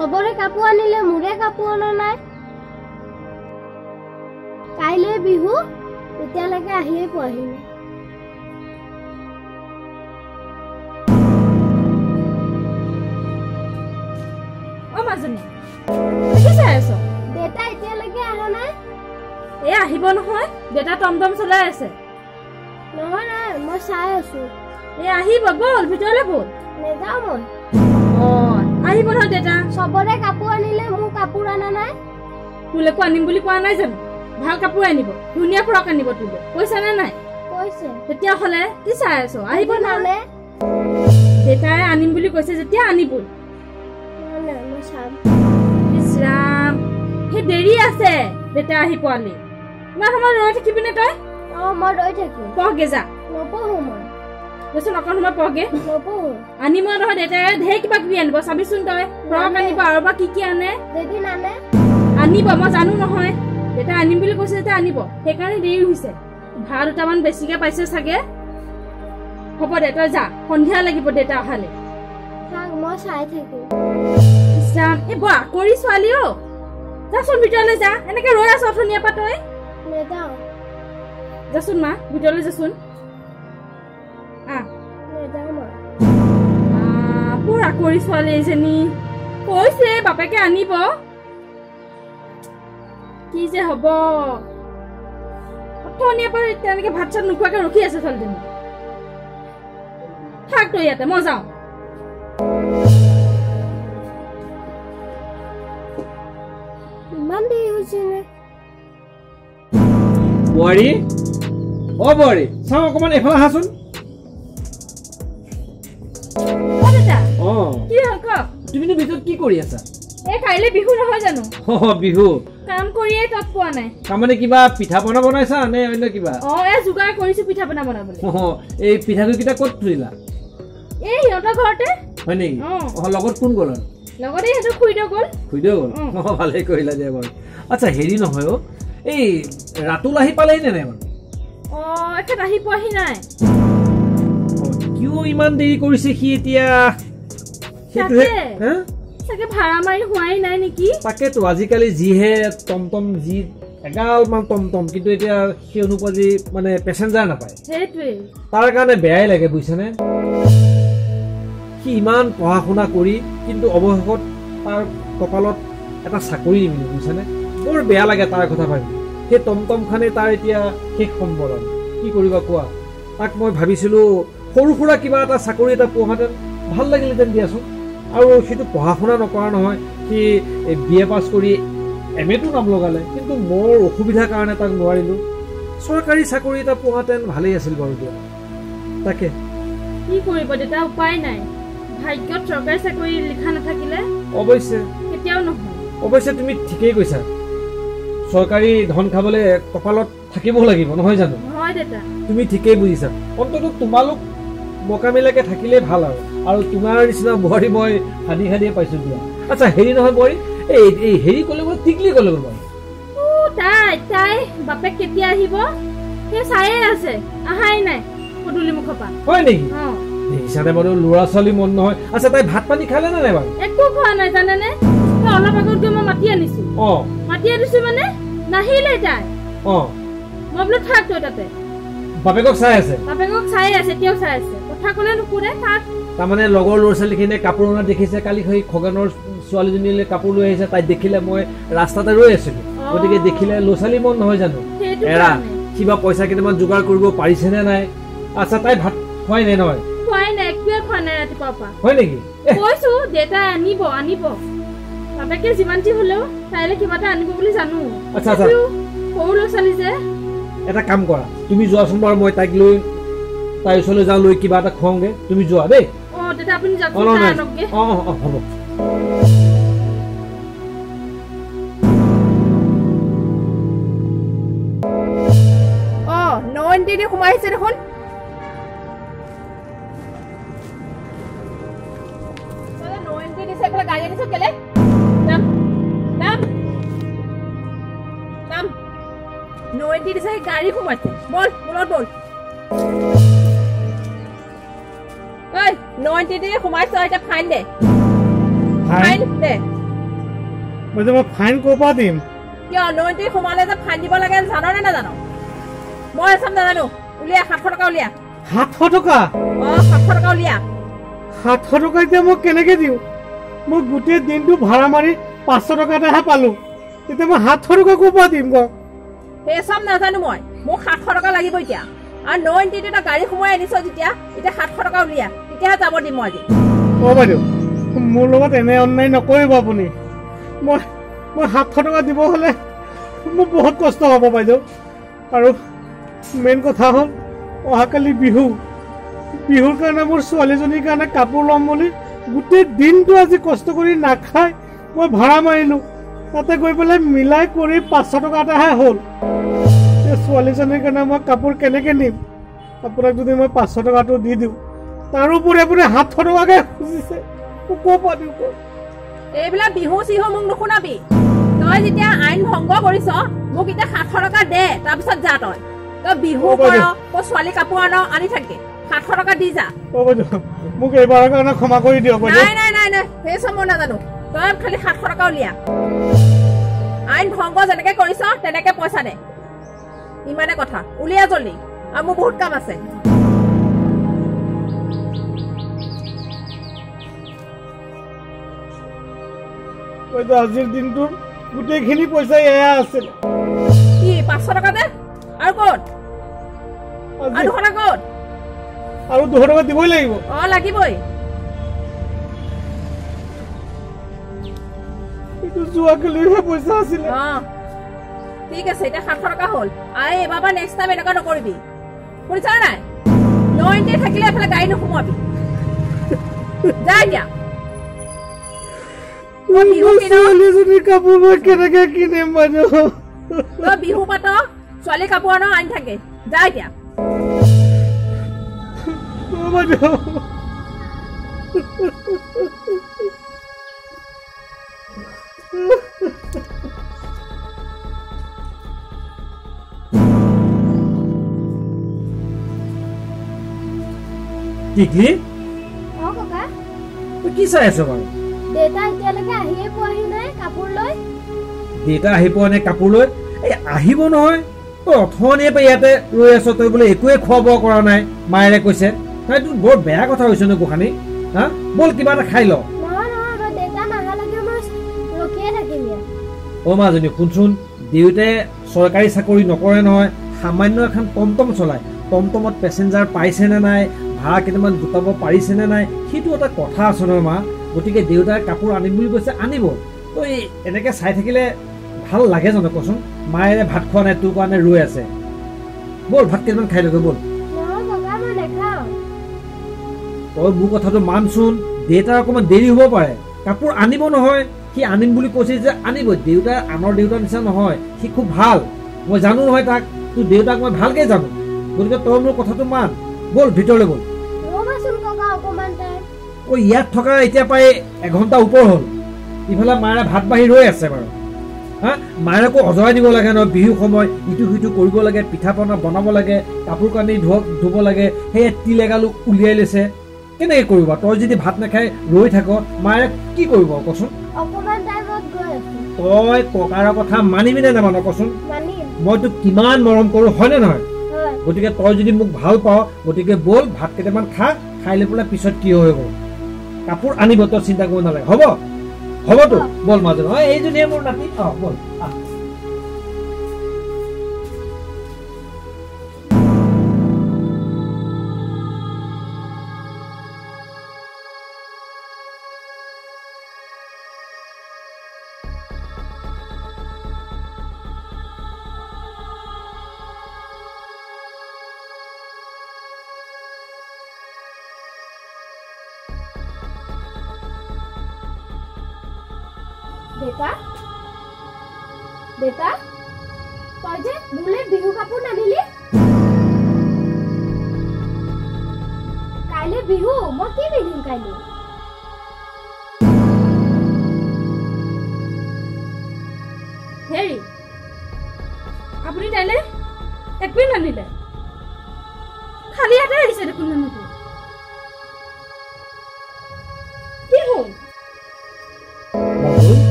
সবৰে কাপোৰ আনিলে মোৰে কাপোৰ অনা নাই কাইলৈ বিহু এতিয়ালৈকে আহিয়ে পোৱাহি নাই ও মাজনী কি চাই আছ দেতা এতিয়ালৈকে আহা নাই এ আহিব নহয় দেতা টমটম চলাই আছে নহয় নাই মই চাই আছো এ আহিব বল ভিতৰলৈ বল নেযাও মই আহিব নহয় দেতা সবৰে কাপোৰ আনিলে মোৰ কাপোৰ আনা নাই তোলেকো আনিম বুলি কোৱা নাই জানো ভাল কাপোৰ আনিব ধুনীয়া ফ্ৰক আনিব তোলে পইচা নে নাই কৈছে তেতিয়া হলে কি চাই আছ আহিব নালে দেতাই আনিম বুলি কৈছে যেতিয়া আনিব নালে মই চাম ইছৰাম হে দেৰি আছে দেতা আহি পোৱালি ইমান সময় ৰৈ থাকিবি নে তই মই ৰৈ থাকিম পঢ়গে যা নপঢ়ো মই দেচোন অকণ সময় পঢ়গে নপঢ়ো আনিম নহয় দেতাই ঢেৰ কিবা কিবি আনিব চাবিচোন তই ফ্ৰক আনিব আৰু বা কি আনে যদি নানে আনিব মই জানো নহয় দেতা আনিম বুলি কৈছে যেতিয়া আনিব সেইকাৰণে দেৰি হৈছে ভাত দুটামান বেছিকে পাইছে চাগে হ'ব দে তই যা সন্ধিয়া লাগিব দেতা অহালে মই চাই থাকিম ইছৰাম এই বৰ আকৰি ছোৱালী অ যাচোন ভিতৰলৈ যা এনেকে ৰৈ আছ অথনিয়া পৰা তই নেযাওঁ যাচোন মা ভিতৰলৈ যাচোন নেযাওঁ মই বৰ আকৰি ছোৱালী এজনী কৈছে বাপেকে আনিব কি যে হব অথনিয়া পৰা তেনেকে ভাত চাত নোখোৱাকে ৰখি আছে ছোৱালীজনী থাক তই ইয়াতে মই যাওঁ ইমান দেৰি হৈছে নে বোৱাৰী বোৱাৰী চাওঁ অকমান এইফালে আহাচোন কি হ'ল ক তুমিনো ভিতৰত কি কৰি আছা এই কাইলৈ বিহু নহয় জানো বিহু কাম কৰিয়ে তত পোৱা নাই তাৰমানে কিবা পিঠা পনা বনাইছা নে অন্য কিবা যোগাৰ কৰিছো পিঠা পনা বনাবলৈ এই পিঠাগুড়িকেইটা ক'ত থৈলা এই সিহঁতৰ ঘৰতে হয় নেকি লগত কোন গ'ল লগতে সিহঁতৰ খুইদেউ গ'ল ভালেই কৰিলা দে বাৰু আচ্ছা হেৰি নহয় এই ৰাতুল আহি পালেহি নে নাই বাৰু এখেত আহি পোৱাহি নাই কিয় ইমান দেৰি কৰিছে সি এতিয়া চাগে ভাড়া মাৰি হোৱাই নাই নেকি তাকেতো আজিকালি যিহে টমটম যি এগালমান টমটম কিন্তু এতিয়া সেই অনুপাতি মানে পেচেঞ্জাৰ নাপায় সেইটোৱে তাৰ কাৰণে বেয়াই লাগে বুজিছানে সি ইমান পঢ়া শুনা কৰি কিন্তু অৱশেষত তাৰ কপালত এটা চাকৰি নিমিলে বুজিছানে বৰ বেয়া লাগে তাৰ কথা ভাবি সেই টমটমখনে তাৰ এতিয়া শেষ সম্বৰণ কি কৰিবা কোৱা তাক মই ভাবিছিলো সৰু সুৰা কিবা এটা চাকৰি এটা পোৱাহেঁতেন ভাল লাগিলহেঁতেন দিয়াচোন আৰু সেইটো পঢ়া শুনা নকৰা নহয় সি BA পাছ কৰি MA টো নাম লগালে কিন্তু মোৰ অসুবিধাৰ কাৰণে তাক নোৱাৰিলো চৰকাৰী চাকৰি এটা পোৱাহেঁতেন ভালেই আছিল বাৰু দিয়া তাকে কি কৰিব দেতা উপায় নাই ভাগ্যত চৰকাৰী চাকৰি লিখা নাথাকিলে অৱশ্যে কেতিয়াও নহয় অৱশ্যে তুমি ঠিকেই কৈছা চৰকাৰী ধন খাবলৈ কপালত থাকিব লাগিব নহয় জানো হয় দেতা তুমি ঠিকেই বুজিছা অন্ততঃ তোমালোক মকামিলাকে থাকিলে ভাল আৰু তোমাৰ নিচিনা বোৱাৰী মই হানি হানিয়ে পাইছো দিয়া আচ্ছা হেৰি নহয় বোৱাৰী এই হেৰি ক'লে বোলে টিকলি ক'লে বোলে তাই বাপেক কেতিয়া আহিব সেই চায়ে আছে আহাই নাই পদূলি মুখৰ পৰা হয় নেকি দেখিছানে বাৰু ল'ৰা ছোৱালী মন নহয় আচ্ছা তাই ভাত পানী খালে নে নাই বাৰু একো খোৱা নাই জানেনে অলপ আগত গৈ মই মাতি আনিছো মানে নাহিলে তাই মই বোলো থাক তই তাতে বাপেকক চাই আছে এতিয়াও চাই আছে কথা ক'লে নুশুনে থাক তাৰমানে লগৰ ল'ৰা ছোৱালীখিনিয়ে কাপোৰ অনা দেখিছে কালি সেই খগেনৰ ছোৱালীজনীলৈ কাপোৰ লৈ আহিছে তাই দেখিলে মই ৰাস্তাতে ৰৈ আছিলো গতিকে দেখিলে ল'ৰা ছোৱালী মন নহয় জানো এৰা কিবা পইচা কেইটামান যোগাৰ কৰিব পাৰিছে নে নাই আচ্ছা তাই ভাত খোৱাই নাই নহয় একোৱে খোৱা নাই ৰাতিপুৱাৰ পৰা হয় নেকি কৈছো দেউতাই আনিব বাপেকে যিমান যি হলেও তাইলে কিবা এটা আনিব বুলি জানো আচ্ছা সৰু ল'ৰা ছোৱালী যে এটা কাম কৰা তুমি যোৱাচোন বাৰু মই তাইক লৈ তাইৰ ওচৰলৈ যাওঁ লৈ কিবা এটা খুৱাওঁগে তুমি যোৱা দেই দেউতা আপুনি যাওক হ'ব নয়নটি সোমাই আহিছে দেখোন নয়নটি দিছে এইফালে গাড়ী আনিছ কেলে নয়নটি দিছে গাড়ী সোমাইছে বল বল নয়নটি সোমাইছ এতিয়া ফাইন দে মই যে মই ফাইন ক'ৰ পৰা দিম কিয় নৈন্তি সোমালে যে ফাইন দিব লাগে জানো নে নাজানো মই চাম নাজানো উলিয়া 700 টকা উলিয়া 700 টকা 700 টকা উলিয়া 700 টকা এতিয়া মই কেনেকৈ দিওঁ মই গোটেই দিনটো ভাড়া মাৰি 500 টকা এটাহে পালোঁ এতিয়া মই 700 টকা ক'ৰ পৰা দিম কওঁ সেই চব নাজানো মই মোক 700 টকা লাগিব এতিয়া আৰু নৈন্তিটো এটা গাড়ী সোমাই আনিছ যেতিয়া এতিয়া 700 টকা উলিয়া তেতিয়াহে যাব দিম মই আজি বাইদেউ মোৰ লগত এনে অন্যায় নকৰিব আপুনি মই 700 টকা দিব হ'লে মোৰ বহুত কষ্ট হ'ব বাইদেউ আৰু মেইন কথা হ'ল অহাকালি বিহুৰ কাৰণে মোৰ ছোৱালীজনীৰ কাৰণে কাপোৰ ল'ম বুলি গোটেই দিনটো আজি কষ্ট কৰি নাখাই মই ভাড়া মাৰিলোঁ তাতে গৈ পেলাই মিলাই কৰি 500 টকা এটাহে হ'ল ছোৱালীজনীৰ কাৰণে মই কাপোৰ কেনেকৈ নিম আপোনাক যদি মই 500 টকাটো দি দিওঁ তাৰোপৰি আপুনি 700 টকাকে খুজিছে ক'ৰ পৰা দিওঁ এইবিলাক বিহু চিহু মোক নুশুনাবি তই যেতিয়া আইন ভংগ কৰিছ মোক এতিয়া 700 টকা দে তাৰপিছত যা তই বিহু কৰ তই ছোৱালী কাপোৰ আনি থাকে 700 টকা দি যা মোক এইবাৰৰ কাৰণে ক্ষমা কৰি দিয়ক নাই নাই নাই নাই সেই চব মই নাজানো তই খালি 700 টকা উলিয়া আইন ভংগ যেনেকে কৰিছ তেনেকে পইচা দে ইমানে কথা উলিয়া জলদি আৰু মোৰ বহুত কাম আছে আজিৰ দিনটোৰ গোটেইখিনি পইচা এয়া আছিল কি 500 টকা দে আৰু ক'ত আৰু 200 টকা ক'ত আৰু 200 টকা দিবই লাগিব লাগিবই এইটো যোৱাকালিহে পইচা আছিলে ঠিক আছে এতিয়া 700 টকা হ'ল আৰু এবাৰ বা নেক্সট টাইম এনেকুৱা নকৰিবি শুনিছ নাই নৈন্তি থাকিলে এফালে গাড়ী নোসোমাবি যা এতিয়া কাপোৰ মই কেনেকে কিনিম বাইদেউ তই বিহু পাত ছোৱালী কাপোৰ আনি থাকে যা এতিয়া বাইদেউ টিকলি ককা তই কি চাই আছ বাৰু দেউতা এতিয়ালৈকে আহিয়ে পোৱাহি নাই কাপোৰ লৈ দেউতা আহি পোৱা নাই কাপোৰ লৈ এই আহিব নহয় তই অথনিয়ে পৰা ইয়াতে ৰৈ আছ তই বোলে একোৱে খোৱা বোৱা কৰা নাই মায়েৰে কৈছে তাইতো বৰ বেয়া কথা হৈছে ন গোসানী হা বল কিবা এটা খাই ল নহয় দেউতা নাহালৈকে মই ৰখিয়ে থাকিম ইয়াত মাজনী শুনচোন দেউতাই চৰকাৰী চাকৰি নকৰে নহয় সামান্য এখন টমটম চলায় টমটমত পেচেঞ্জাৰ পাইছেনে নাই ভাড়া কেইটামান গোটাব পাৰিছেনে নাই সেইটো এটা কথা আছে নহয় মা গতিকে দেউতাই কাপোৰ আনিম বুলি কৈছে আনিব তই এনেকৈ চাই থাকিলে ভাল লাগে জানো কচোন মায়েৰে ভাত খোৱা নাই তোৰ কাৰণে ৰৈ আছে বল ভাত কেইটামান খাই লগে বল তই মোৰ কথাটো মানচোন দেউতাৰ অকণমান দেৰি হ'ব পাৰে কাপোৰ আনিব নহয় সি আনিম বুলি কৈছে যে আনিব দেউতা আনৰ দেউতাৰ নিচিনা নহয় সি খুব ভাল মই জানো নহয় তাক তোৰ দেউতাক মই ভালকৈ জানো গতিকে তই মোৰ কথাটো মান বল ভিতৰলৈ বল ইয়াত থকা এতিয়া প্ৰায় এঘণ্টা ওপৰ হ'ল ইফালে মায়ে ভাত বাঢ়ি ৰৈ আছে বাৰু হা মায়েকো অজৰাই দিব লাগে নহয় বিহু সময় ইটো সিটো কৰিব লাগে পিঠা পনা বনাব লাগে কাপোৰ কানি ধুব লাগে সেই তিল এগালো উলিয়াই লৈছে কেনেকৈ কৰিবা তই যদি ভাত নাখাই ৰৈ থাক মায়ে কি কৰিব কচোন তই ককাৰ কথা মানিবি নে নামানো কচোন মই তোক কিমান মৰম কৰোঁ হয়নে নহয় গতিকে তই যদি মোক ভাল পাৱ গতিকে বল ভাত কেইটামান খাই লৈ পেলাই পিছত কি হৈ গ'ল কাপোৰ আনিব তই চিন্তা কৰিব নালাগে হ'বতো বল মাজে এইজনীয়ে মোৰ নাতি বল দেউতা তই যে মোলে বিহু কাপোৰ নানিলি কাইলৈ বিহু মই কি পিন্ধিম কাইলৈ হেৰি আপুনি তাইলে একোৱেই নানিলে খালি হাতে আহিছে দেখোন মানুহটো কি হ'ল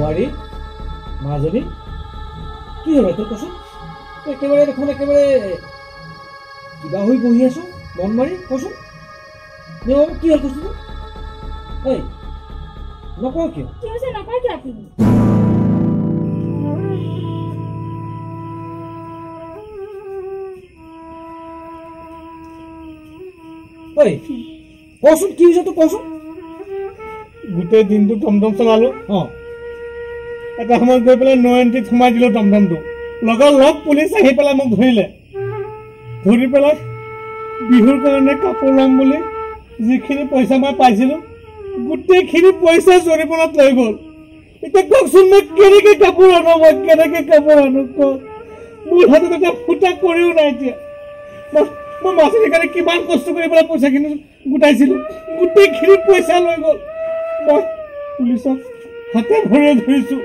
বোৱাৰী মাজনী কি হ'ল তোৰ কচোন একেবাৰে দেখোন একেবাৰে কিবা হৈ বহি আছো মন মাৰি কচোন কি হ'ল কচোন এই নকওঁ কিয় কি হৈছে নকয় কিয় আপুনি ঐ কচোন কি হৈছে তোৰ কচোন গোটেই দিনটো টমটম চলালো এটা সময়ত গৈ পেলাই ন এণ্ট্ৰিত সোমাই দিলো টমটমটো লগ পুলিচ আহি পেলাই মোক ধৰি পেলাই বিহুৰ কাৰণে কাপোৰ ল'ম বুলি যিখিনি পইচা মই পাইছিলো গোটেইখিনি পইচা জৰিমনাত লৈ গ'ল এতিয়া কওকচোন মই কেনেকে কাপোৰ আনো মোৰ হাতত এটা ফুটা কৰিও নাই এতিয়া মই মাজনীৰ কাৰণে কিমান কষ্ট কৰি পেলাই পইচাখিনি গোটাইছিলো গোটেইখিনি পইচা লৈ গ'ল মই পুলিচক হাতে ভৰিৰে ধৰিছো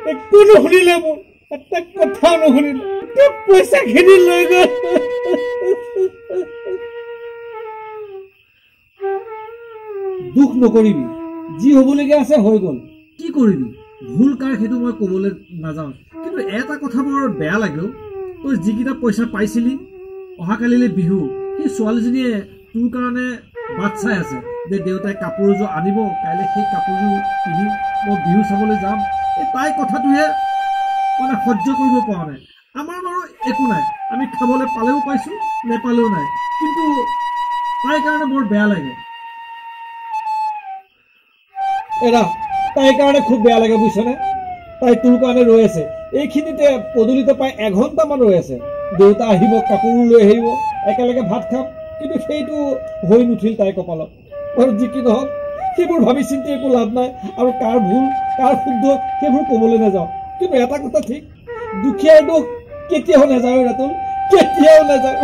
একো নুশুনিলে মোৰ এটা কথাও নুশুনিলে পইচাখিনি লৈ গ'ল দুখ নকৰিবি যি হ'বলগীয়া আছে হৈ গ'ল কি কৰিবি ভুল কাৰ সেইটো মই ক'বলৈ নাযাওঁ কিন্তু এটা কথা বৰ বেয়া লাগেও তই যিকেইটা পইচা পাইছিলি অহাকালিলৈ বিহু সেই ছোৱালীজনীয়ে তোৰ কাৰণে বাট চাই আছে যে দেউতাই কাপোৰযোৰ আনিব কাইলৈ সেই কাপোৰযোৰ পিন্ধি মই বিহু চাবলৈ যাম এই তাই কথাটোহে মানে সহ্য কৰিব পৰা নাই আমাৰ বাৰু একো নাই আমি খাবলৈ পালেও পাইছোঁ নেপালেও নাই কিন্তু তাইৰ কাৰণে বৰ বেয়া লাগে এৰা তাইৰ কাৰণে খুব বেয়া লাগে বুজিছনে তাই তোৰ কাৰণে ৰৈ আছে এইখিনিতে পদূলিতে প্ৰায় এঘণ্টামান ৰৈ আছে দেউতা আহিব কাপোৰো লৈ আহিব একেলগে ভাত খাম কিন্তু সেইটো হৈ নুঠিল তাইৰ কপালত আৰু যি কি নহওক সেইবোৰ ভাবি চিন্তি একো লাভ নাই আৰু কাৰ ভুল কাৰ শুদ্ধ সেইবোৰ ক'বলৈ নাযাওঁ কিন্তু এটা কথা ঠিক দুখীয়াৰ দুখ কেতিয়াও নাযায় ৰাতুল কেতিয়াও নাযায়